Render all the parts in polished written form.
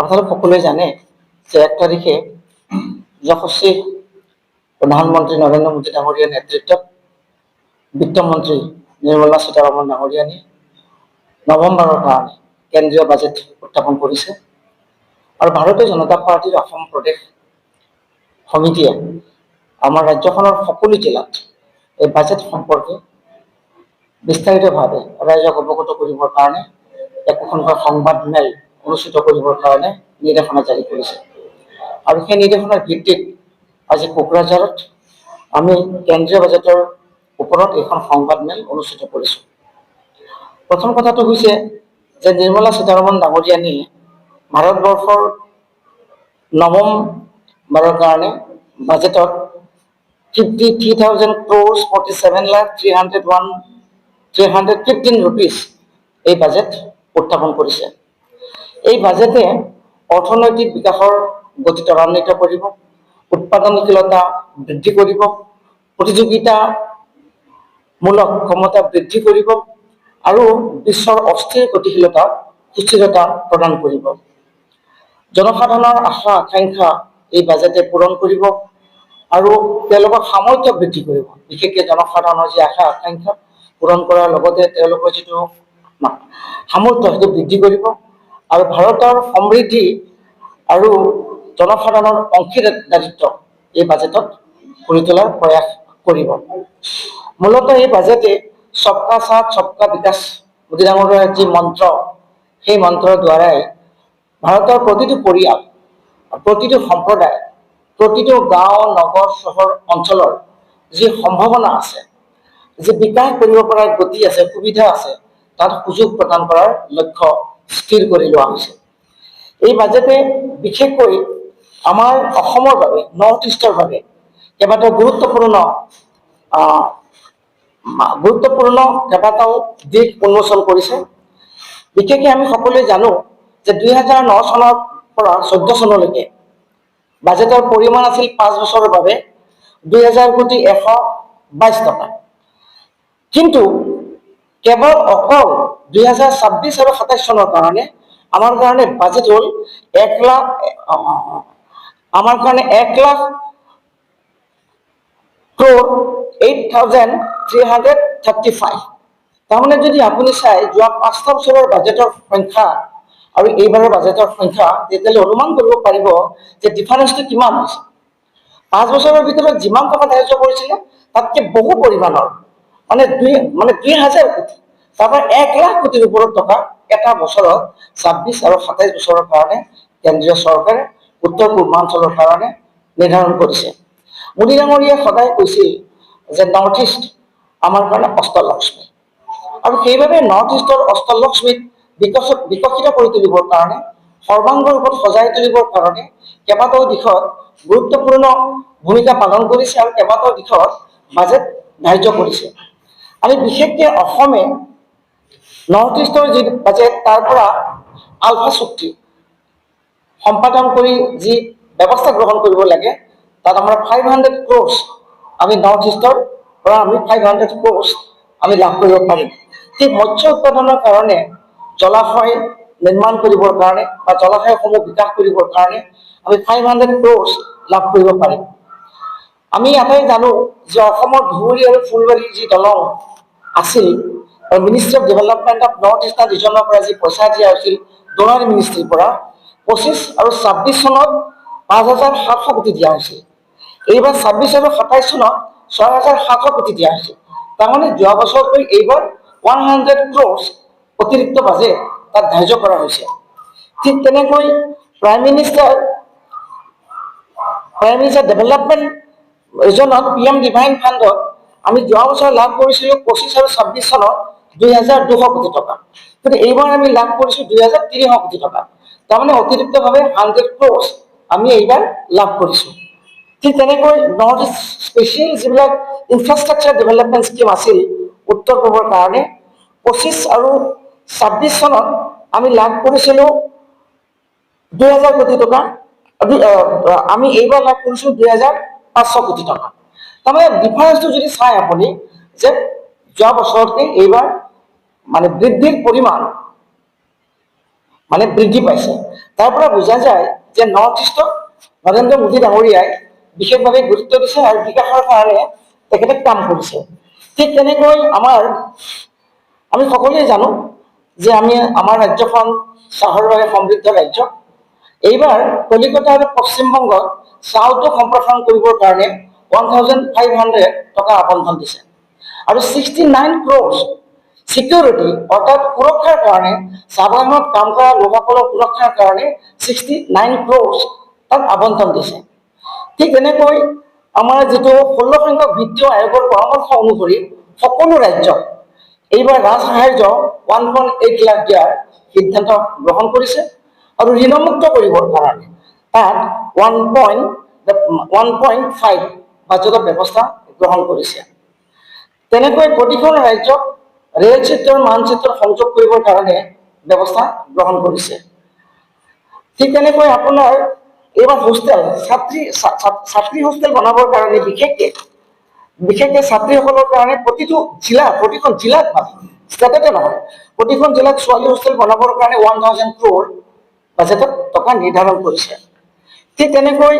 আপনাৰা সকলে জানে যে 1 তাৰিখে যশস্বী প্ৰধানমন্ত্ৰী নৰেন্দ্ৰ মোদী ডাঙৰীয়াৰ নেতৃত্বত বিত্তমন্ত্ৰী নিৰ্মলা সীতাৰামন ডাঙৰীয়ানী নভেম্বৰৰ কাৰণে কেন্দ্ৰীয় বাজেট উত্থাপন কৰিছে আৰু ভাৰতীয় জনতা পাৰ্টিৰ অসম প্ৰদেশ সমিতিয়ে আমাৰ ৰাজ্যখনৰ সকলো জিলাত এই বাজেট সম্পৰ্কে বিস্তাৰিতভাৱে ৰাইজক অৱগত কৰিবৰ কাৰণে একোখনকৈ সংবাদ মেল অনুষ্ঠিত কৰিবৰ কাৰণে নিৰ্দেশনা জাৰি কৰিছে আৰু সেই নিৰ্দেশনাৰ ভিত্তিত আজি কোকৰাঝাৰত আমি কেন্দ্ৰীয় বাজেটৰ ওপৰত এখন সংবাদ মেল অনুষ্ঠিত কৰিছোঁ। প্ৰথম কথাটো হৈছে যে নিৰ্মলা সীতাৰামন ডাঙৰীয়ানী ভাৰতবৰ্ষৰ নৱমবাৰৰ কাৰণে বাজেটত 53,000 crores 47,315 rupees এই বাজেট উত্থাপন কৰিছে। এই বাজেটে অৰ্থনৈতিক বিকাশৰ গতি ত্বৰান্বিত কৰিব, উৎপাদনশীলতা বৃদ্ধি কৰিব, প্ৰতিযোগিতামূলক ক্ষমতা বৃদ্ধি কৰিব আৰু বিশ্বৰ অস্থিৰ গতিশীলতা সুস্থিৰতা প্ৰদান কৰিব। জনসাধাৰণৰ আশা আকাংক্ষা এই বাজেটে পূৰণ কৰিব আৰু তেওঁলোকৰ সামৰ্থ্য বৃদ্ধি কৰিব। বিশেষকৈ জনসাধাৰণৰ যি আশা আকাংক্ষা পূৰণ কৰাৰ লগতে তেওঁলোকৰ যিটো সামৰ্থ্য সেইটো বৃদ্ধি কৰিব আৰু ভাৰতৰ সমৃদ্ধি আৰু জনসাধাৰণৰ অংশীদাৰিত্ব এই বাজেটত কৰি তোলাৰ প্ৰয়াস কৰিব। মূলতঃ এই বাজেটে সবকা সাথ সবকা বিকাশ মোদী ডাঙৰীয়াৰ যি মন্ত্ৰ সেই মন্ত্ৰৰ দ্বাৰাই ভাৰতৰ প্ৰতিটো পৰিয়াল, প্ৰতিটো সম্প্ৰদায়, প্ৰতিটো গাঁও নগৰ চহৰ অঞ্চলৰ যি সম্ভাৱনা আছে, যি বিকাশ কৰিব পৰা গতি আছে, সুবিধা আছে, তাত সুযোগ প্ৰদান কৰাৰ লক্ষ্য স্থিৰ কৰি লোৱা হৈছে। এই বাজেটে বিশেষকৈ আমাৰ অসমৰ বাবে, নৰ্থ ইষ্টৰ বাবে কেইবাটাও গুৰুত্বপূৰ্ণ কেইবাটাও দিশ উন্মোচন কৰিছে। বিশেষকৈ আমি সকলোৱে জানো যে 2009 চনৰ পৰা 14 চনলৈকে বাজেটৰ পৰিমাণ আছিল 5 বছৰৰ বাবে 2,122 টকা। কিন্তু কেৱল অকল 2026 আৰু 27 চনৰ কাৰণে আমাৰ কাৰণে বাজেট হ'ল 1,08,335। তাৰমানে যদি আপুনি চাই যোৱা 5টা বছৰৰ বাজেটৰ সংখ্যা আৰু এইবাৰৰ বাজেটৰ সংখ্যা, তেতিয়াহ'লে অনুমান কৰিব পাৰিব যে ডিফাৰেন্সটো কিমান হৈছে। 5 বছৰৰ ভিতৰত যিমান টকা ধাৰ্য কৰিছিলে তাতকৈ বহু পৰিমাণৰ মানে 2,000 কোটি, তাৰপৰা 1 লাখ কোটিৰ ওপৰত টকা এটা বছৰত 26 আৰু 27 বছৰৰ কাৰণে কেন্দ্ৰীয় চৰকাৰে উত্তৰ পূৰ্বাঞ্চলৰ কাৰণে নিৰ্ধাৰণ কৰিছে। মোদী ডাঙৰীয়াই সদায় কৈছিল যে নৰ্থ ইষ্ট আমাৰ কাৰণে অষ্টলক্ষ্মী আৰু সেইবাবে নৰ্থ ইষ্টৰ অষ্টলক্ষ্মীক বিকশিত কৰি তুলিবৰ কাৰণে, সৰ্বাংগ ৰূপত সজাই তুলিবৰ কাৰণে কেইবাটাও দিশত গুৰুত্বপূৰ্ণ ভূমিকা পালন কৰিছে আৰু কেইবাটাও দিশত বাজেট ধাৰ্য কৰিছে। আমি বিশেষকৈ অসমে নৰ্থ ইষ্টৰ যি বাজেট তাৰ পৰা আলফা চুক্তি সম্পাদন কৰি যি ব্যৱস্থা গ্ৰহণ কৰিব লাগে, তাত আমাৰ 500 crores আমি নৰ্থ ইষ্টৰ পৰা 500 crores আমি লাভ কৰিব পাৰিম। ঠিক মৎস্য উৎপাদনৰ কাৰণে জলাশয় নিৰ্মাণ কৰিবৰ কাৰণে বা জলাশয়সমূহ বিকাশ কৰিবৰ কাৰণে আমি 500 crores লাভ কৰিব পাৰিম। আমি ইয়াতে জানো যে অসমৰ ধুবুৰী আৰু ফুলবাৰীৰ যি দলং আছিল, ministry of development of north eastern ৰিজনৰ পৰা যি পইচা দিয়া হৈছিল ডোনাৰ মিনিষ্ট্ৰীৰ পৰা 25 আৰু 26 চনত 5,700 কোটি দিয়া হৈছিল। এইবাৰ 26 আৰু 27 চনত 6,700 কোটি দিয়া হৈছিল। তাৰমানে যোৱা বছৰতকৈ এইবাৰ 100 crores অতিৰিক্ত বাজেট তাত ধাৰ্য কৰা হৈছে। ঠিক তেনেকৈ প্ৰাইম মিনিষ্টাৰ ডেভেলপমেণ্ট ৰিজনত PM ডিভাইন ফাণ্ডত আমি যোৱা বছৰ লাভ কৰিছিলোঁ 25 আৰু 26 চনত 2,200 কোটি টকা, কিন্তু এইবাৰ আমি লাভ কৰিছোঁ 2,300 কোটি টকা। তাৰমানে অতিৰিক্তভাৱে 100 crores আমি এইবাৰ লাভ কৰিছোঁ। ঠিক তেনেকৈ নৰ্থ ইষ্ট স্পেচিয়েল যিবিলাক ইনফ্ৰাষ্ট্ৰাকচাৰ ডেভেলপমেণ্ট স্কিম আছিল উত্তৰ পূবৰ কাৰণে 25 আৰু 26 চনত আমি লাভ কৰিছিলোঁ 2,000 কোটি টকা, আমি এইবাৰ লাভ কৰিছোঁ 2,500 কোটি টকা। তাৰমানে ডিফাৰেন্সটো যদি চাই আপুনি যে যোৱা বছৰতকৈ এইবাৰ মানে বৃদ্ধিৰ পৰিমাণ মানে বৃদ্ধি পাইছে। তাৰ পৰা বুজা যায় যে নৰ্থ ইষ্টক নৰেন্দ্ৰ মোদী ডাঙৰীয়াই বিশেষভাৱে গুৰুত্ব দিছে আৰু বিকাশৰ কাৰণে তেখেতে কাম কৰিছে। ঠিক তেনেকৈ আমি সকলোৱে জানো যে আমাৰ ৰাজ্যখন চাহৰ বাবে সমৃদ্ধ ৰাজ্য। এইবাৰ কলিকতা আৰু পশ্চিমবংগত চাহ উদ্যোগ সম্প্ৰসাৰণ কৰিবৰ কাৰণে 1,500 টকা আবণ্টন দিছে আৰু 69 crores সিকিউৰিটি অৰ্থাৎ সুৰক্ষাৰ কাৰণে চাহ বাগানত কাম কৰা লোকসকলৰ সুৰক্ষাৰ কাৰণে 69 crores তাত আবণ্টন দিছে। ঠিক তেনেকৈ আমাৰ যিটো 16 সংখ্যক বিত্তীয় আয়োগৰ পৰামৰ্শ অনুসৰি সকলো ৰাজ্যক এইবাৰ ৰাজসাহাৰ্য 1.8 লাখ দিয়াৰ সিদ্ধান্ত গ্ৰহণ কৰিছে আৰু ঋণমুক্ত কৰিবৰ কাৰণে তাত 1.5 বাজেটৰ ব্যৱস্থা গ্ৰহণ কৰিছে। তেনেকৈ প্ৰতিখন ৰাজ্যক ৰেল চিত্ৰৰ মানচিত্ৰ সংযোগ কৰিবৰ কাৰণে ব্যৱস্থা গ্ৰহণ কৰিছে। ঠিক তেনেকৈ আপোনাৰ এইবাৰ হোষ্টেল ছাত্ৰী হোষ্টেল বনাবৰ কাৰণে বিশেষকৈ ছাত্ৰীসকলৰ কাৰণে প্ৰতিখন জিলাত ষ্টেটতে নহয়, প্ৰতিখন জিলাত ছোৱালী হোষ্টেল বনাবৰ কাৰণে 1,000 crore বাজেটত টকা নিৰ্ধাৰণ কৰিছে। ঠিক তেনেকৈ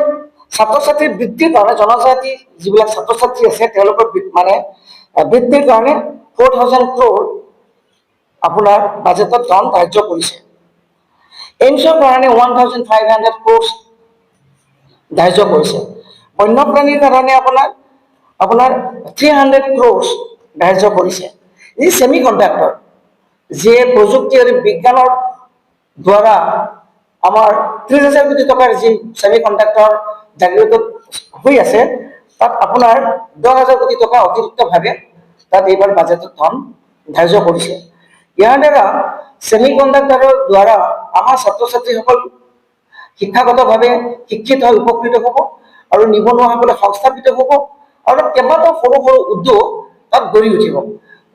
ছাত্ৰ ছাত্ৰীৰ বৃত্তিৰ কাৰণে জনজাতি যিবিলাক ছাত্ৰ ছাত্ৰী আছে তেওঁলোকৰ মানে বৃত্তিৰ কাৰণে 4,000 crore আপোনাৰ বাজেটত ধন ধাৰ্য কৰিছে। এইমছৰ কাৰণে 1,500 crores ধাৰ্য কৰিছে। বন্যপ্ৰাণীৰ কাৰণে আপোনাৰ 300 crores ধাৰ্য কৰিছে। এই ছেমি কণ্ডাক্টৰ যিয়ে প্ৰযুক্তি আৰু বিজ্ঞানৰ দ্বাৰা আমাৰ 30,000 কোটি টকাৰ যি ছেমি কণ্ডাক্টৰ জাগ্ৰত হৈ আছে তাত আপোনাৰ 10,000 কোটি টকা অতিৰিক্তভাৱে তাত এইবাৰ বাজেটত ধন ধাৰ্য কৰিছে। ইয়াৰ দ্বাৰা ছেমি কণ্ডাক্টৰৰ দ্বাৰা আমাৰ ছাত্ৰ ছাত্ৰীসকল শিক্ষাগতভাৱে শিক্ষিত হৈ উপকৃত হ'ব আৰু নিবনুৱাসকলে সংস্থাপিত হ'ব আৰু কেইবাটাও সৰু সৰু উদ্যোগ তাত গঢ়ি উঠিব,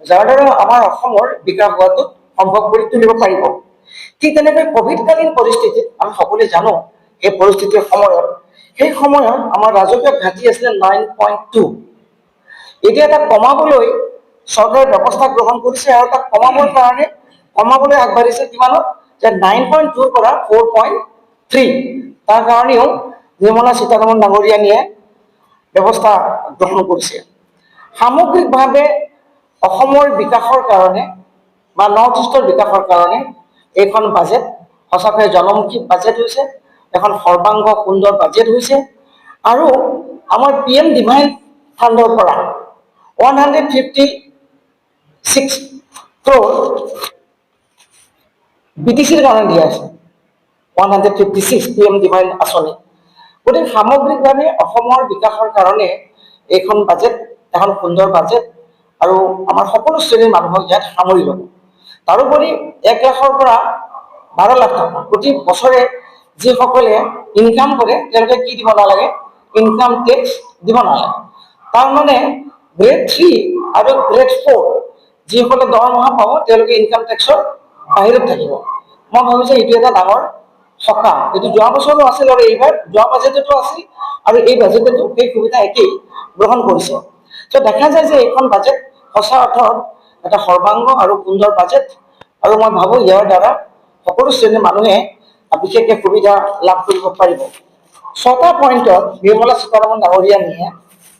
যাৰ দ্বাৰা আমাৰ অসমৰ বিকাশ হোৱাটো সম্ভৱ কৰি তুলিব পাৰিব। ঠিক তেনেকৈ কভিডকালীন পৰিস্থিতিত আমি সকলোৱে জানো সেই পৰিস্থিতিৰ সেই সময়ত আমাৰ ৰাজকীয় ঘাটি আছিলে 9.2। এতিয়া তাক কমাবলৈ চৰকাৰে ব্যৱস্থা গ্ৰহণ কৰিছে আৰু তাক কমাবলৈ আগবাঢ়িছে কিমানত যে 9.2 পৰা 4.3। তাৰ কাৰণেও নিৰ্মলা সীতাৰমণ ডাঙৰীয়ানীয়ে ব্যৱস্থা গ্ৰহণ কৰিছে। সামগ্ৰিকভাৱে অসমৰ বিকাশৰ কাৰণে বা নৰ্থ ইষ্টৰ বিকাশৰ কাৰণে এইখন বাজেট সঁচাকৈ জনমুখী বাজেট হৈছে, এখন সৰ্বাংগ সুন্দৰ বাজেট হৈছে আৰু আমাৰ PM ডিভাইন ফাণ্ডৰ পৰা 156 crore BTCৰ কাৰণে দিয়া আছে। 156 PM ডিভাইন আঁচনি। গতিকে সামগ্ৰিকভাৱে অসমৰ বিকাশৰ কাৰণে এইখন বাজেট এখন সুন্দৰ বাজেট আৰু আমাৰ সকলো শ্ৰেণীৰ মানুহক ইয়াত সামৰি ল'ব। তাৰোপৰি 1 লাখৰ পৰা 12 লাখ টকা প্ৰতি বছৰে যিসকলে ইনকাম কৰে তেওঁলোকে কি দিব নালাগে, ইনকাম টেক্স দিব নালাগে। তাৰমানে গ্ৰেড 3 আৰু গ্ৰেড 4 যিসকলে দৰমহা পাব তেওঁলোকে ইনকাম টেক্সৰ বাহিৰত থাকিব। মই ভাবিছোঁ এইটো এটা ডাঙৰ সকাহ। এইটো যোৱা বছৰো আছিল আৰু এইবাৰ যোৱা বাজেটতো আছিল আৰু এই বাজেটতো সেই সুবিধা একেই গ্ৰহণ কৰিছে। ত' দেখা যায় যে এইখন বাজেট সঁচা অৰ্থত এটা সৰ্বাংগ আৰু সুন্দৰ বাজেট আৰু মই ভাবোঁ ইয়াৰ দ্বাৰা সকলো শ্ৰেণীৰ মানুহে বিশেষকৈ সুবিধা লাভ কৰিব পাৰিব। 6টা পইণ্টত নিৰ্মলা সীতাৰমণ ডাঙৰীয়ানীয়ে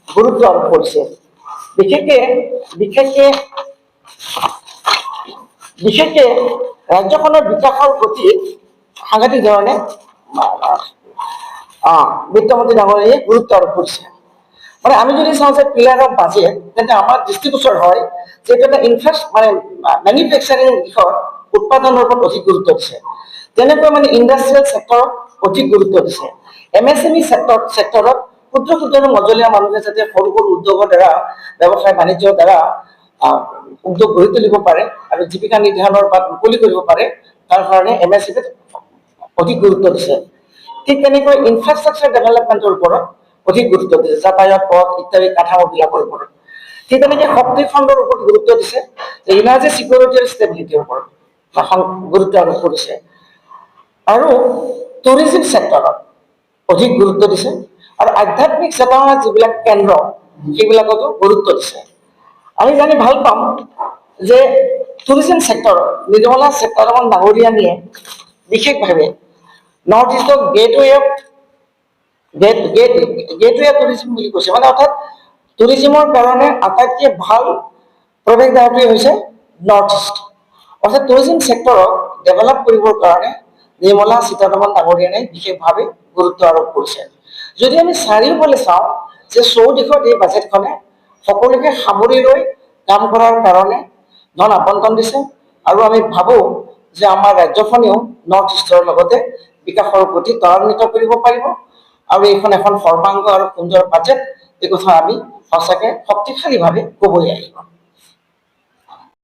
গুৰুত্ব আৰোপ কৰিছে। বিশেষকৈ ৰাজ্যখনৰ বিকাশৰ প্ৰতি সাংঘাতিক ধৰণে বিত্তমন্ত্ৰী ডাঙৰীয়াই গুৰুত্ব আৰোপ কৰিছে। মানে আমি যদি চাওঁ যে পিলাৰ অফ বাজেট তেন্তে আমাৰ দৃষ্টিগোচৰ হয় যে এইটো এটা মেনুফেকচাৰিং দিশত উৎপাদনৰ ওপৰত অধিক গুৰুত্ব দিছে। তেনেকৈ মানে ইণ্ডাষ্ট্ৰিয়েল ছেক্টৰত অধিক গুৰুত্ব দিছে। MSME ছেক্টৰত ক্ষুদ্ৰ আৰু মজলীয়া মানুহে যাতে সৰু সৰু উদ্যোগৰ দ্বাৰা ব্যৱসায় বাণিজ্যৰ দ্বাৰা উদ্যোগ গঢ়ি তুলিব পাৰে আৰু জীৱিকা নিৰ্ধাৰণৰ বাট মুকলি কৰিব পাৰে, তাৰ কাৰণে MSMEত অধিক গুৰুত্ব দিছে। ঠিক তেনেকৈ ইনফ্ৰাষ্ট্ৰাকচাৰ ডেভেলপমেণ্টৰ ওপৰত অধিক গুৰুত্ব দিছে, যাতায়াত পথ ইত্যাদি কাঠামোবিলাকৰ ওপৰত। ঠিক তেনেকৈ শক্তি খণ্ডৰ ওপৰত গুৰুত্ব দিছে, ইনাৰ্জি চিকিউৰিটি আৰু ষ্টেবিলিটিৰ ওপৰত গুৰুত্ব আৰোপ কৰিছে আৰু টুৰিজিম ছেক্টৰত অধিক গুৰুত্ব দিছে আৰু আধ্যাত্মিক চেতনাৰ যিবিলাক কেন্দ্ৰ সেইবিলাকতো গুৰুত্ব দিছে। আমি জানি ভাল পাম যে টুৰিজিম ছেক্টৰত নিৰ্মলা সীতাৰমণ ডাঙৰীয়ানীয়ে বিশেষভাৱে নৰ্থ ইষ্টক গেটৱে টুৰিজিম বুলি কৈছে, মানে অৰ্থাৎ টুৰিজিমৰ কাৰণে আটাইতকৈ ভাল প্ৰৱেশদ্বাৰটোৱে হৈছে নৰ্থ ইষ্ট। অৰ্থাৎ টুৰিজিম ছেক্টৰক ডেভেলপ কৰিবৰ কাৰণে নিৰ্মলা সীতাৰমণ ডাঙৰীয়াই বিশেষভাৱে গুৰুত্ব আৰোপ কৰিছে। যদি আমি চাৰিওফালে চাওঁ যে চৌদিশত এই বাজেটখনে সকলোকে সামৰি লৈ কাম কৰাৰ কাৰণে ধন আবণ্টন দিছে, আৰু আমি ভাবোঁ যে আমাৰ ৰাজ্যখনেও নৰ্থ ইষ্টৰ লগতে বিকাশৰ গতি ত্বৰান্বিত কৰিব পাৰিব, আৰু এইখন এখন সৰ্বাংগ আৰু সুন্দৰ বাজেট, এই কথা আমি সঁচাকৈ শক্তিশালীভাৱে ক'বই লাগিব।